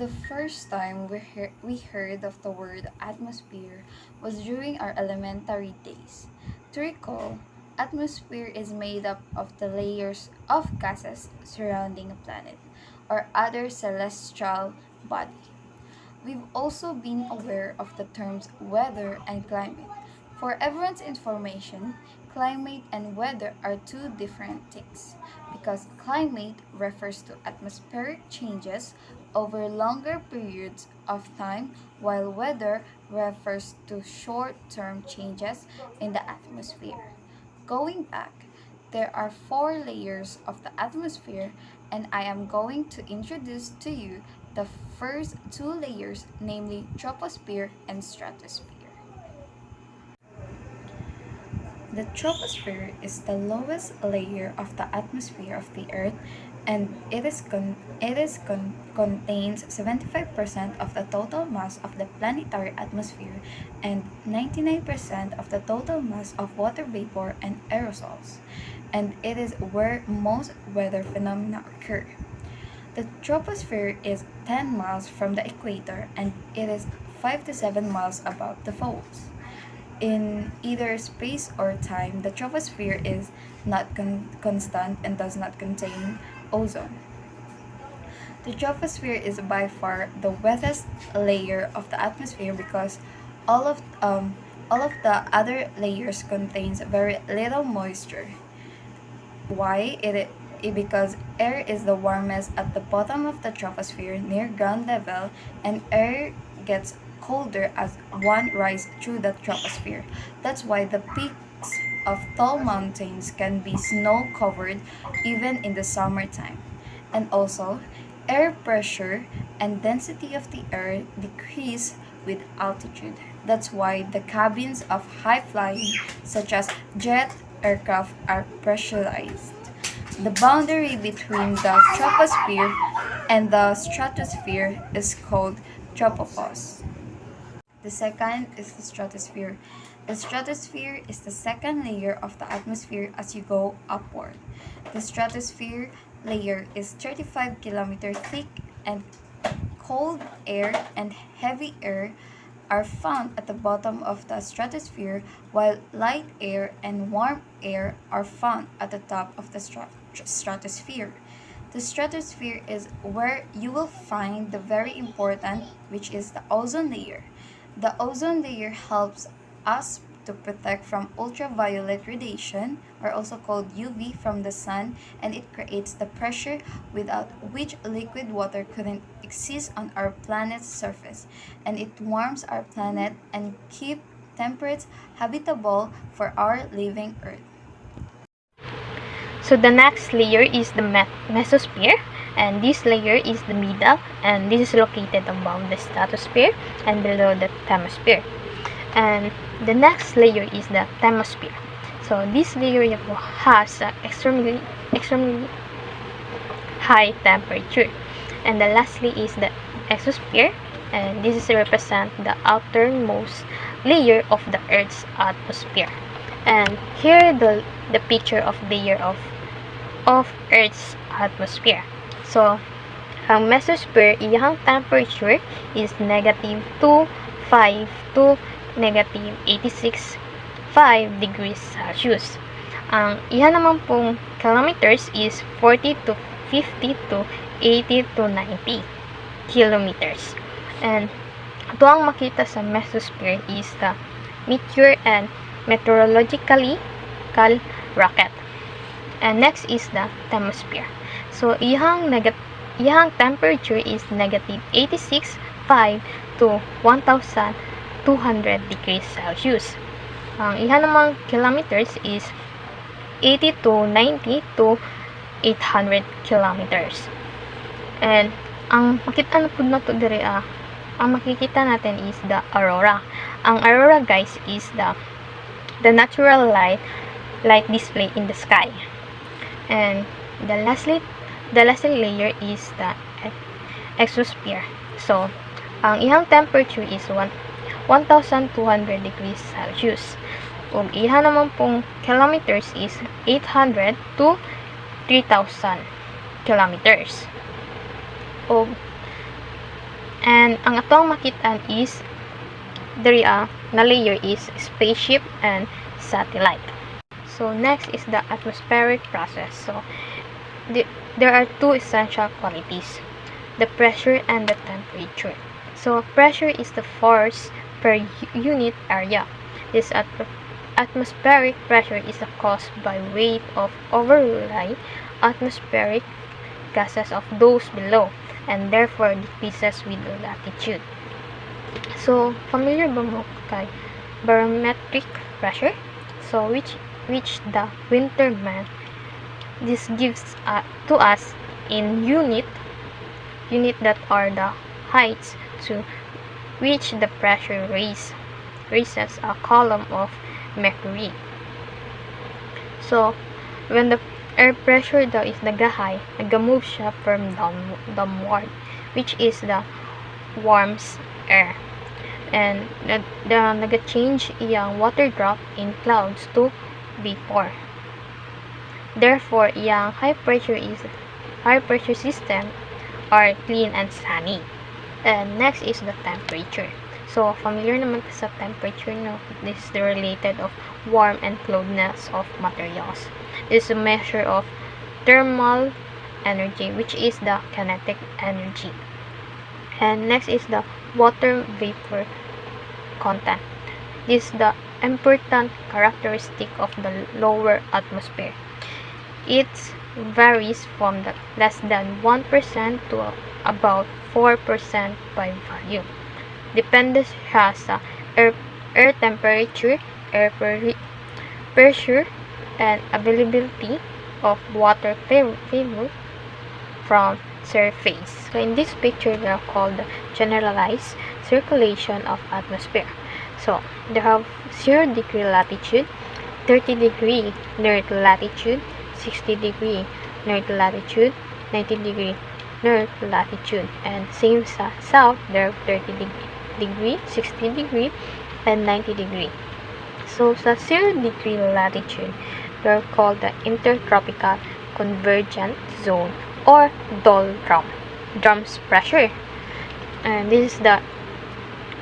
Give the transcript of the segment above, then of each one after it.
The first time we heard of the word atmosphere was during our elementary days. To recall, atmosphere is made up of the layers of gases surrounding a planet or other celestial body. We've also been aware of the terms weather and climate. For everyone's information, climate and weather are two different things because climate refers to atmospheric changes over longer periods of time, while weather refers to short term changes in the atmosphere. Going back, there are four layers of the atmosphere, and I am going to introduce to you the first two layers, namely troposphere and stratosphere. The troposphere is the lowest layer of the atmosphere of the Earth, and contains 75% of the total mass of the planetary atmosphere and 99% of the total mass of water vapor and aerosols, and it is where most weather phenomena occur. The troposphere is 10 miles from the equator and it is 5 to 7 miles above the poles. In either space or time, the troposphere is not constant and does not contain ozone. The troposphere is by far the wettest layer of the atmosphere because all of um, all of the other layers contains very little moisture. Why? Because air is the warmest at the bottom of the troposphere near ground level, and air gets colder as one rises through the troposphere. That's why the peaks of tall mountains can be snow covered even in the summertime. And also, air pressure and density of the air decrease with altitude. That's why the cabins of high flying, such as jet aircraft, are pressurized. The boundary between the troposphere and the stratosphere is called tropopause. The second is the stratosphere. The stratosphere is the second layer of the atmosphere as you go upward. The stratosphere layer is 35 kilometers thick, and cold air and heavy air are found at the bottom of the stratosphere, while light air and warm air are found at the top of the stratosphere. The stratosphere is where you will find the very important, which is the ozone layer. The ozone layer helps us to protect from ultraviolet radiation, or also called UV, from the sun, and it creates the pressure without which liquid water couldn't exist on our planet's surface, and it warms our planet and keep temperatures habitable for our living Earth. So the next layer is the mesosphere, and this layer is the middle, and this is located above the stratosphere and below the thermosphere. And the next layer is the thermosphere. So this layer has extremely high temperature. And the lastly is the exosphere, and this is represent the outermost layer of the Earth's atmosphere. And here the picture of layer of Earth's atmosphere. So ang mesosphere, iyang temperature is negative 2.5 to negative 86.5 degrees Celsius. Ang iya naman pong kilometers is 40 to 50 to 80 to 90 kilometers. And ito ang makita sa mesosphere is the meteor and meteorologically rocket. And next is the thermosphere. So iyang temperature is negative 86.5 to 1,200 degrees Celsius. Ang iha namang kilometers is 80 to 90 to 800 kilometers. And ang makita na po na to dire ang makikita natin is the aurora. Ang aurora, guys, is the natural light display in the sky. And the lastly layer is the exosphere. So ang iyang temperature is 1,200 degrees Celsius. Ug iha naman pong kilometers is 800 to 3,000 kilometers. Ug And ang atong makitaan is diri na layer is spaceship and satellite. So next is the atmospheric process. So there are two essential qualities, the pressure and the temperature. So pressure is the force per unit area. This atmospheric pressure is caused by weight of overlying atmospheric gases of those below, and therefore decreases with latitude. So familiar ba mo kay barometric pressure? So which the winter month, this gives to us in unit that are the heights to which the pressure raises a column of mercury. So when the air pressure daw is nagahay, nagamove siya from downward, which is the warms air, and naga-change iyang water drop in clouds to vapor. Therefore iyang high pressure system are clean and sunny. And next is the temperature. So familiar naman ka sa temperature, no? This is the related of warm and coldness of materials. This is a measure of thermal energy, which is the kinetic energy. And next is the water vapor content. This is the important characteristic of the lower atmosphere. It varies from the less than 1% to about 4% by volume. Depende siya sa air temperature, air pressure, and availability of water vapor from surface. So in this picture, they are called the generalized circulation of atmosphere. So they have 0 degree latitude, 30 degree north latitude, 60 degree north latitude, 90 degree north latitude, and same sa south, there are 30 degree, 60 degree, and 90 degree. So sa 0 degree latitude, they are called the intertropical convergent zone or doldrums pressure. And this is the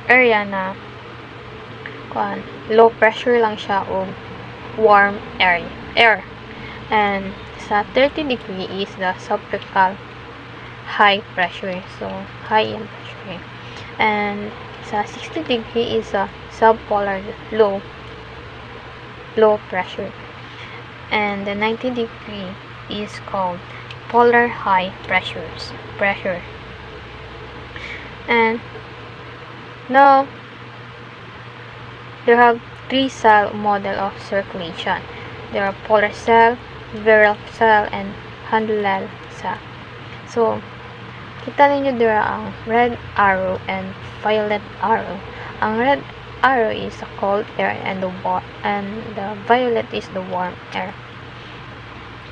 area na low pressure lang siya o warm air. And sa 30 degree is the subtropical high pressure, so high in pressure. And sa 60 degree is a subpolar low pressure. And the 90 degree is called polar high pressure. And now there have 3 cell model of circulation. There are polar cell, virial cell, and Handel cell. So kita ninyo dira ang red arrow and violet arrow. Ang red arrow is the cold air and the violet is the warm air.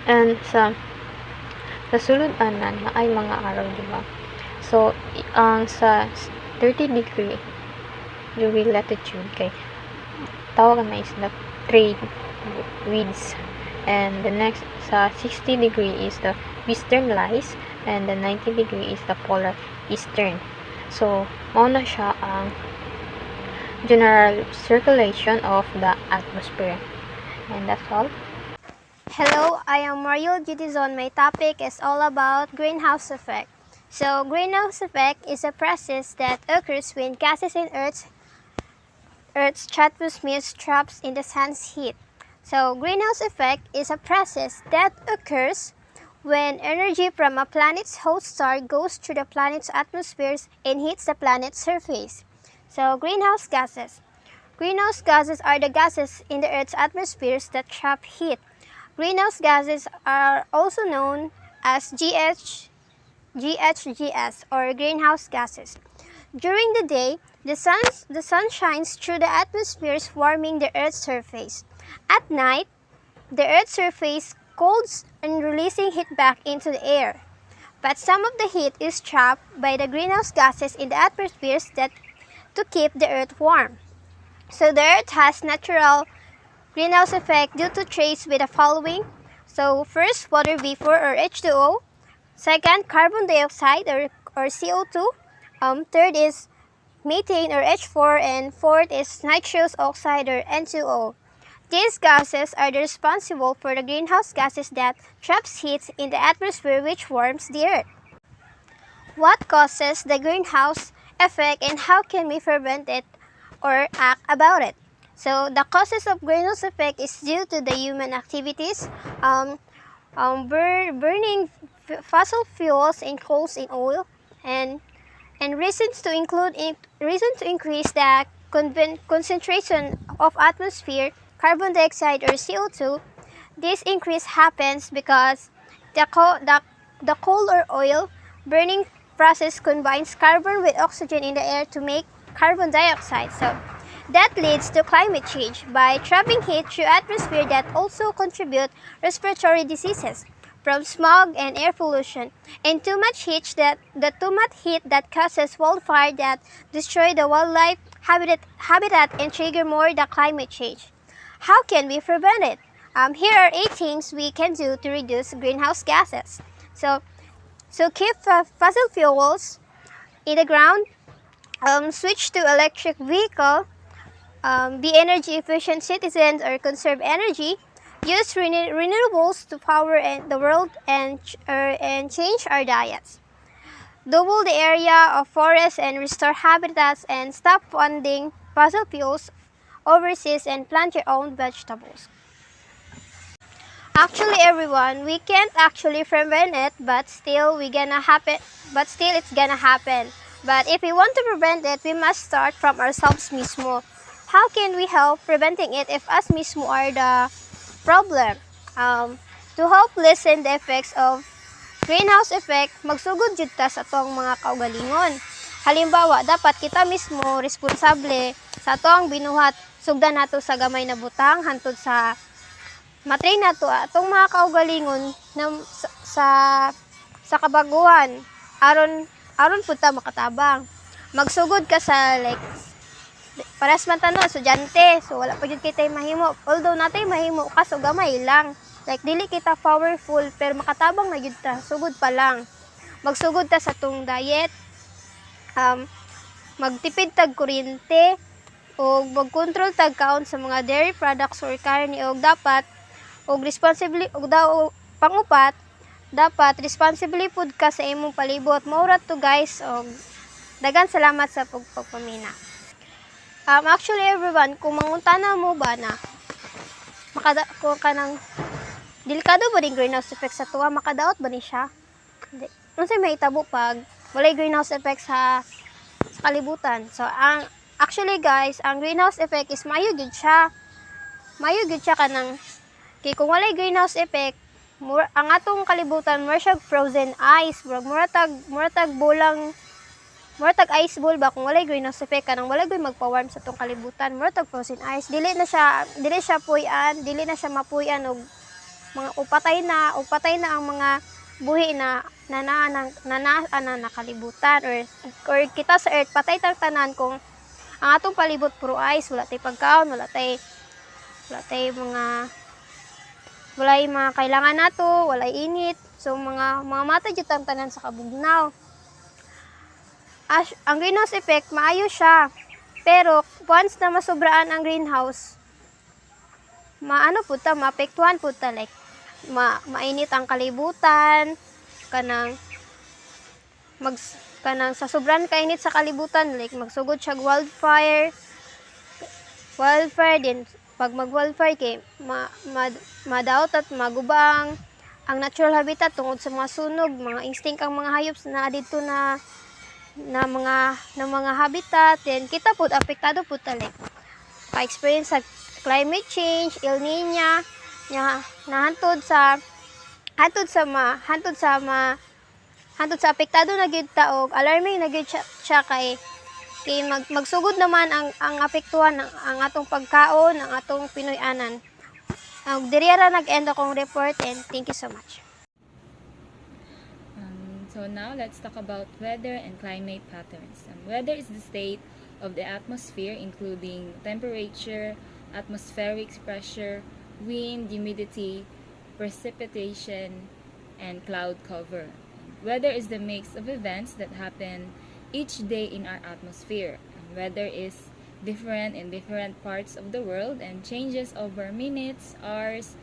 And sa sulod anan na ay mga arrow, di ba? So ang sa 30 degree latitude kay tawag na is the trade winds, and the next sa 60 degree is the western lights, and the 90 degree is the polar eastern. So mao na siya ang general circulation of the atmosphere. And that's all. Hello, I am Mario Gitizon. My topic is all about greenhouse effect. So, greenhouse effect is a process that occurs when gases in Earth's stratosphere traps in the sun's heat. So, greenhouse effect is a process that occurs when energy from a planet's host star goes through the planet's atmospheres and hits the planet's surface. So, greenhouse gases. Greenhouse gases are the gases in the Earth's atmospheres that trap heat. Greenhouse gases are also known as GHGs or greenhouse gases. During the day, the sun shines through the atmospheres, warming the Earth's surface. At night, the Earth's surface cools and releasing heat back into the air. But some of the heat is trapped by the greenhouse gases in the atmospheres to keep the Earth warm. So the Earth has natural greenhouse effect due to traits with the following. So first, water vapor or H2O. Second, carbon dioxide or CO2. Third is methane or H4, and fourth is nitrous oxide or N2O. These gases are the responsible for the greenhouse gases that traps heat in the atmosphere which warms the earth. What causes the greenhouse effect and how can we prevent it or act about it? So the causes of greenhouse effect is due to the human activities, burning fossil fuels and coals and oil, and reasons to increase the concentration of atmosphere carbon dioxide or CO2. This increase happens because the coal or oil burning process combines carbon with oxygen in the air to make carbon dioxide. So that leads to climate change by trapping heat through atmosphere that also contribute respiratory diseases from smog and air pollution, and too much heat that causes wildfire that destroy the wildlife habitat and trigger more the climate change. How can we prevent it? Here are 8 things we can do to reduce greenhouse gases. So keep fossil fuels in the ground, switch to electric vehicle, be energy efficient citizens or conserve energy, use renewables to power the world, and change our diets. Double the area of forests and restore habitats, and stop funding fossil fuels overseas and plant your own vegetables. Actually, everyone, we can't actually prevent it, but still it's gonna happen. But if we want to prevent it, we must start from ourselves mismo. How can we help preventing it if us mismo are the problem? To help lessen the effects of greenhouse effect, magsugod jud ta sa atong mga kaugalingon. Halimbawa, dapat kita mismo responsable sa atong binuhat, sugdan nato sa gamay na butang hantod sa matrain nato atong mga kaugalingon na sa kabaguhan aron pud ta makatabang. Magsugod ka sa paras man tanon estudyante, so wala pa jud kitay mahimo. Although natay mahimo kaso gamay lang. Dili kita powerful pero makatabang na jud ta, sugod pa lang. Magsugod ta sa tong diet. Magtipid tag kuryente o magkontrol tag kaon sa mga dairy products or karne, og dapat pangupat, dapat responsibly pud ka sa imong palibot. Maura to guys, og dagan salamat sa pagpamina. Actually everyone, kung mangutana mo ba na kung kanang delikado ba din greenhouse effect sa tuwa, makadaot ba ni siya? Hindi. Unsay mahitabo pag walay greenhouse effect sa kalibutan? So actually guys, ang greenhouse effect is mayo gid siya. Mayo gid siya kanang kay kung walay greenhouse effect, ang atong kalibutan more siya frozen ice, mura tag bolang, mura tag ice ball ba kung walay greenhouse effect kanang walay gyud magpa-warm sa atong kalibutan, mura tag frozen ice. Dili na siya mapuy-an og mga upatay na ang mga buhi na nakalibutan, or kita sa earth patay tang tanan kung ang atong palibot puro ice, wala tay pagkaon, wala tay mga kailangan nato, walay init. So mga mata jud ang tanan sa kabugnaw. Ang greenhouse effect maayo siya, pero once na masobraan ang greenhouse, maapektuhan pud ta, mainit ang kalibutan, kanang sa sobrang kainit sa kalibutan, magsugod siya wildfire din. Pag mag-wildfire kay madaot at magubang ang natural habitat tungod sa mga sunog, mga instinct ang mga hayop na dito na mga habitat, then kita pud apektado pud ta, pa-experience sa climate change, El Niño nya hantod sa apektado na gyud ta, og alarming na gyud siya kay magsugod naman ang apektuhan ang atong pagkaon, ang atong Pinoy-anan. Diri ra nag-end akong report, and thank you so much. So now let's talk about weather and climate patterns. Weather is the state of the atmosphere, including temperature, atmospheric pressure, wind, humidity, precipitation, and cloud cover. Weather is the mix of events that happen each day in our atmosphere. Weather is different in different parts of the world and changes over minutes, hours,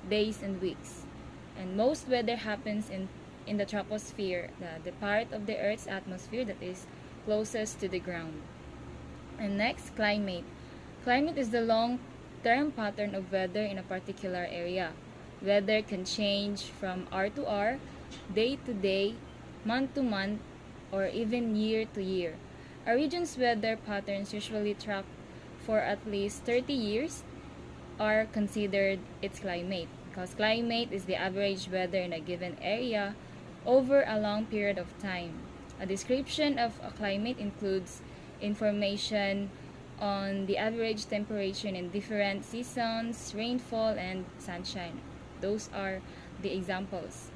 days, and weeks. And most weather happens in the troposphere, the part of the Earth's atmosphere that is closest to the ground. And next, climate. Climate is the long-term pattern of weather in a particular area. Weather can change from hour to hour, day to day, month to month, or even year to year. A region's weather patterns usually track for at least 30 years are considered its climate, because climate is the average weather in a given area over a long period of time. A description of a climate includes information on the average temperature in different seasons, rainfall, and sunshine. Those are the examples.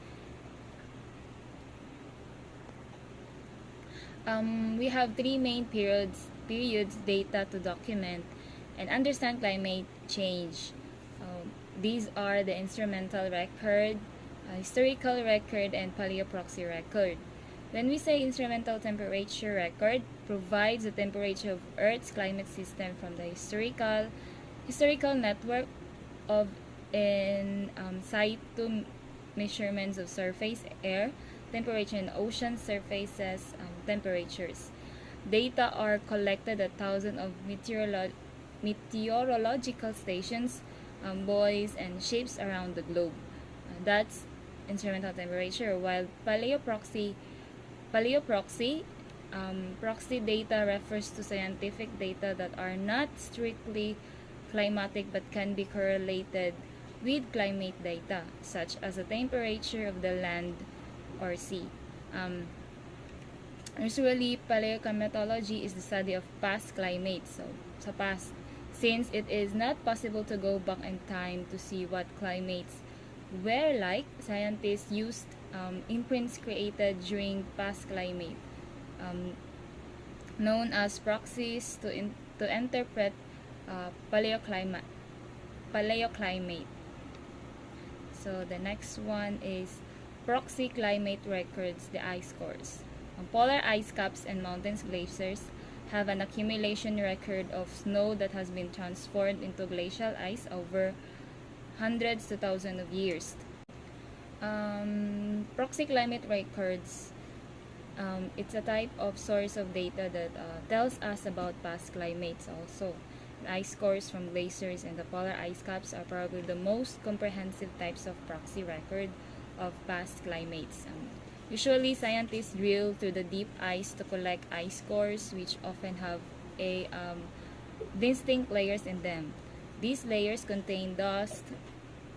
We have three main periods data to document and understand climate change. These are the instrumental record, historical record, and paleoproxy record. When we say instrumental temperature record, provides the temperature of Earth's climate system from the historical network of in situ measurements of surface air temperature and ocean surfaces temperatures. Data are collected at thousands of meteorological stations, buoys, and ships around the globe. That's instrumental temperature, while paleoproxy proxy data refers to scientific data that are not strictly climatic but can be correlated with climate data, such as the temperature of the land or sea. Usually, paleoclimatology is the study of past climates, so sa past, since it is not possible to go back in time to see what climates were like. Scientists used imprints created during past climate, known as proxies, to interpret paleoclimate. So the next one is proxy climate records, the ice cores. Polar ice caps and mountains glaciers have an accumulation record of snow that has been transformed into glacial ice over hundreds to thousands of years. Proxy climate records, it's a type of source of data that tells us about past climates also. The ice cores from glaciers and the polar ice caps are probably the most comprehensive types of proxy record of past climates. Usually, scientists drill through the deep ice to collect ice cores, which often have a distinct layers in them. These layers contain dust,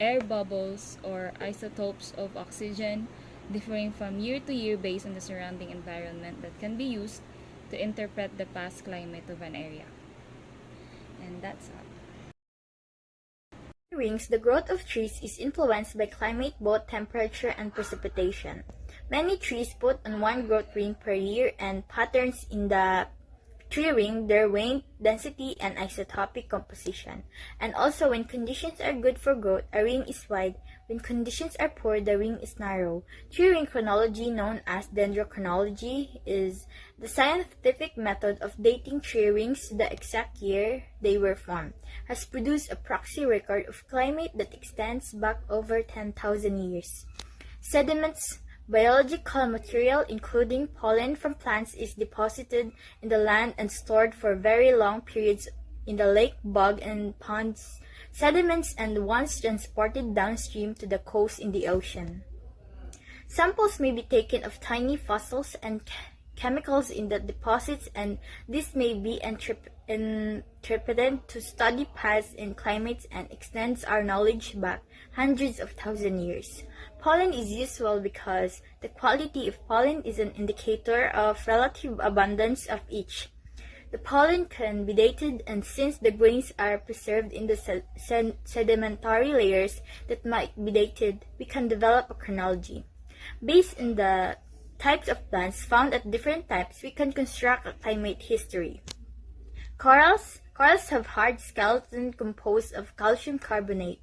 air bubbles, or isotopes of oxygen, differing from year to year based on the surrounding environment, that can be used to interpret the past climate of an area. And that's all. Rings, the growth of trees is influenced by climate, both temperature and precipitation. Many trees put on one growth ring per year, and patterns in the tree ring their weight, density, and isotopic composition. And also, when conditions are good for growth, a ring is wide. When conditions are poor, the ring is narrow. Tree ring chronology, known as dendrochronology, is the scientific method of dating tree rings to the exact year they were formed, has produced a proxy record of climate that extends back over 10,000 years. Sediments, biological material including pollen from plants, is deposited in the land and stored for very long periods in the lake, bog, and ponds sediments, and once transported downstream to the coast in the ocean. Samples may be taken of tiny fossils and chemicals in the deposits, and this may be interpreted to study past in climates and extends our knowledge back hundreds of thousand years. Pollen is useful because the quality of pollen is an indicator of relative abundance of each. The pollen can be dated, and since the grains are preserved in the sedimentary layers that might be dated, we can develop a chronology. Based on the types of plants found at different times, we can construct a climate history. Corals have hard skeleton composed of calcium carbonate,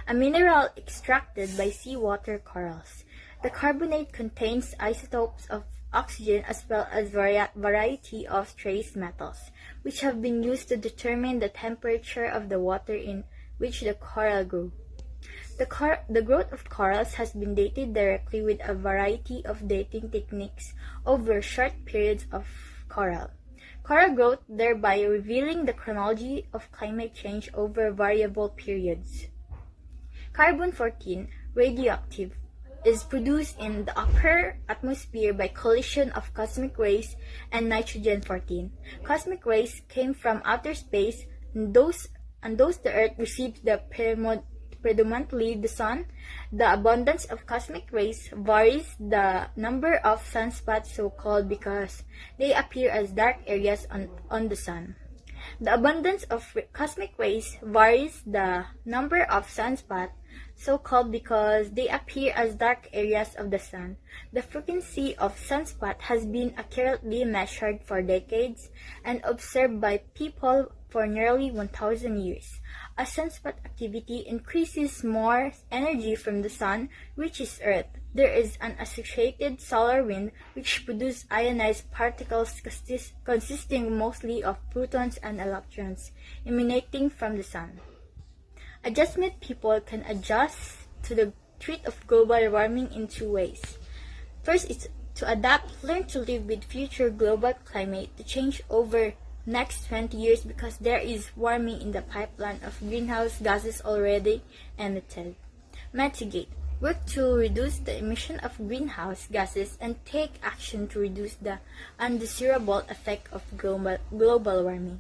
a mineral extracted by seawater corals. The carbonate contains isotopes of oxygen, as well as variety of trace metals, which have been used to determine the temperature of the water in which the coral grew. The growth of corals has been dated directly with a variety of dating techniques over short periods of coral. Coral growth, thereby revealing the chronology of climate change over variable periods. Carbon-14, radioactive, is produced in the upper atmosphere by collision of cosmic rays and nitrogen-14. Cosmic rays came from outer space, and those the Earth received predominantly the Sun. The abundance of cosmic rays varies the number of sunspots, so-called, because they appear as dark areas on the Sun. The abundance of cosmic rays varies the number of sunspots, so-called, because they appear as dark areas of the Sun. The frequency of sunspot has been accurately measured for decades and observed by people for nearly 1,000 years. As sunspot activity increases, more energy from the Sun reaches Earth. There is an associated solar wind which produces ionized particles consisting mostly of protons and electrons emanating from the Sun. Adjustment people can adjust to the threat of global warming in two ways. First is to adapt, learn to live with future global climate to change over next 20 years because there is warming in the pipeline of greenhouse gases already emitted. Mitigate, work to reduce the emission of greenhouse gases and take action to reduce the undesirable effect of global warming.